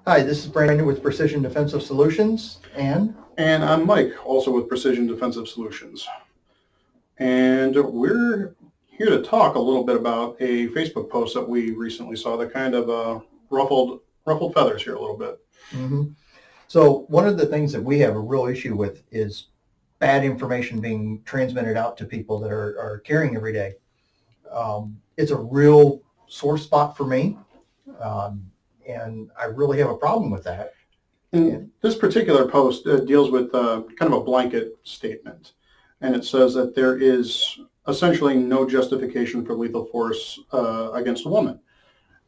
Hi, this is Brandon with Precision Defensive Solutions, and And I'm Mike, also with Precision Defensive Solutions. And we're here to talk a little bit about a Facebook post that we recently saw that kind of ruffled feathers here a little bit. mhm. So one of the things that we have a real issue with is bad information being transmitted out to people that are carrying every day. It's a real sore spot for me, and I really have a problem with that. And And this particular post deals with kind of a blanket statement. And it says that there is essentially no justification for lethal force against a woman.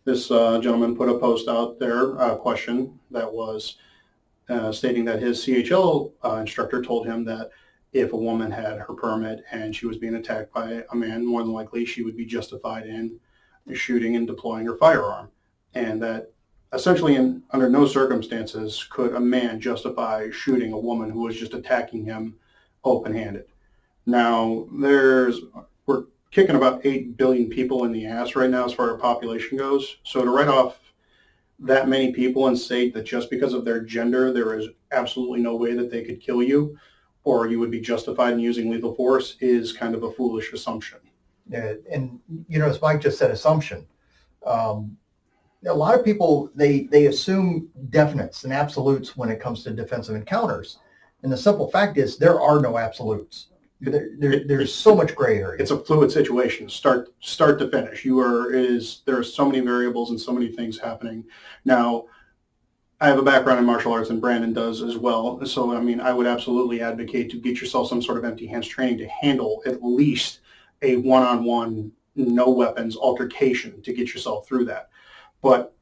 This gentleman put a post out there, a question that was stating that his CHL instructor told him that if a woman had her permit and she was being attacked by a man, more than likely she would be justified in shooting and deploying her firearm. And that essentially, under no circumstances could a man justify shooting a woman who was just attacking him open-handed. Now, we're kicking about 8 billion people in the ass right now as far as our population goes. So to write off that many people and say that just because of their gender, there is absolutely no way that they could kill you or you would be justified in using lethal force is kind of a foolish assumption. and as Mike just said, assumption. Um, a lot of people they assume definites and absolutes when it comes to defensive encounters, and the simple fact is there are no absolutes. There's so much gray area. It's a fluid situation, start to finish. There are so many variables and so many things happening. Now, I have a background in martial arts, and Brandon does as well. So, I mean, I would absolutely advocate to get yourself some sort of empty hands training to handle at least a one-on-one, no weapons altercation to get yourself through that. But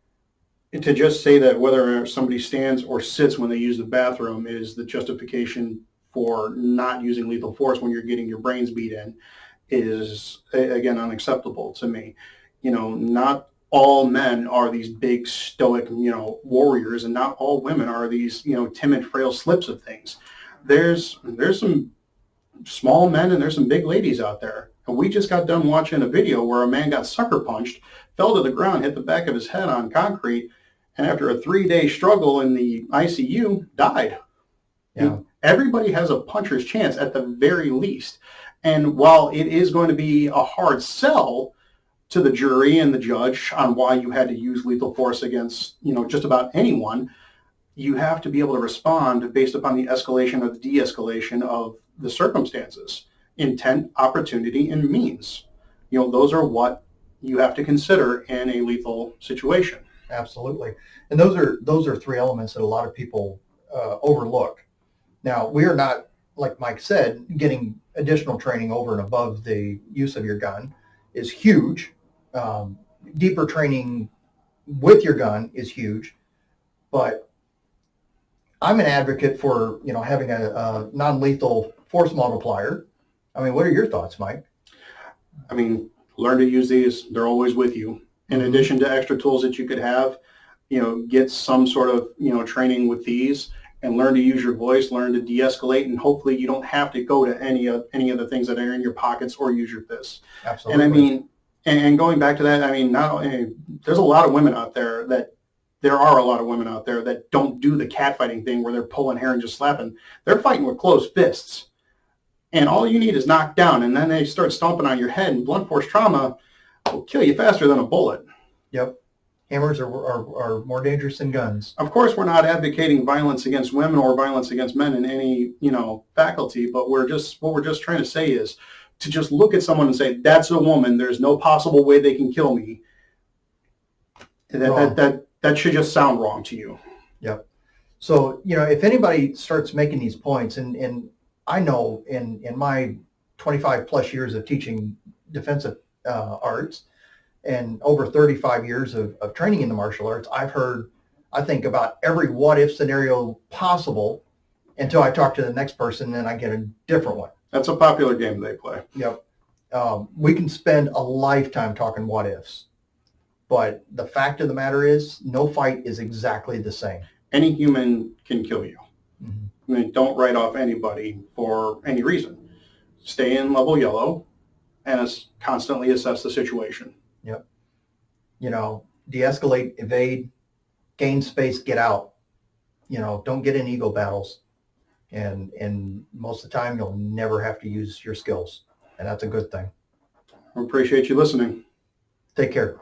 to just say that whether somebody stands or sits when they use the bathroom is the justification for not using lethal force when you're getting your brains beat in is, again, unacceptable to me. Not all men are these big stoic, warriors, and not all women are these, timid, frail slips of things. There's some small men and there's some big ladies out there. And we just got done watching a video where a man got sucker punched, fell to the ground, hit the back of his head on concrete, and after a 3-day struggle in the ICU, died. Yeah. Everybody has a puncher's chance at the very least. And while it is going to be a hard sell to the jury and the judge on why you had to use lethal force against, just about anyone, you have to be able to respond based upon the escalation or the de-escalation of the circumstances, intent, opportunity, and means. Those are what you have to consider in a lethal situation. Absolutely. And those are three elements that a lot of people overlook. Now, we are not, like Mike said, getting additional training over and above the use of your gun is huge. Deeper training with your gun is huge, but I'm an advocate for having a non-lethal force multiplier. I mean, what are your thoughts, Mike? I mean, learn to use these. They're always with you. In addition to extra tools that you could have, get some sort of, training with these and learn to use your voice, learn to de-escalate, and hopefully you don't have to go to any of the things that are in your pockets or use your fists. Absolutely. And I mean, and going back to that, I mean, there are a lot of women out there that don't do the catfighting thing where they're pulling hair and just slapping. They're fighting with closed fists. And all you need is knocked down, and then they start stomping on your head, and blunt force trauma will kill you faster than a bullet. Yep. Hammers are more dangerous than guns. Of course, we're not advocating violence against women or violence against men in any, faculty, but what we're just trying to say is to just look at someone and say, that's a woman, there's no possible way they can kill me. That should just sound wrong to you. Yep. So, if anybody starts making these points, and I know in my 25 plus years of teaching defensive arts and over 35 years of training in the martial arts, I've heard, I think, about every what if scenario possible until I talk to the next person and I get a different one. That's a popular game they play. Yep. We can spend a lifetime talking what ifs, but the fact of the matter is no fight is exactly the same. Any human can kill you. I mean, don't write off anybody for any reason. Stay in level yellow and constantly assess the situation. Yep. De-escalate, evade, gain space, get out. Don't get in ego battles. And most of the time you'll never have to use your skills. And that's a good thing. I appreciate you listening. Take care.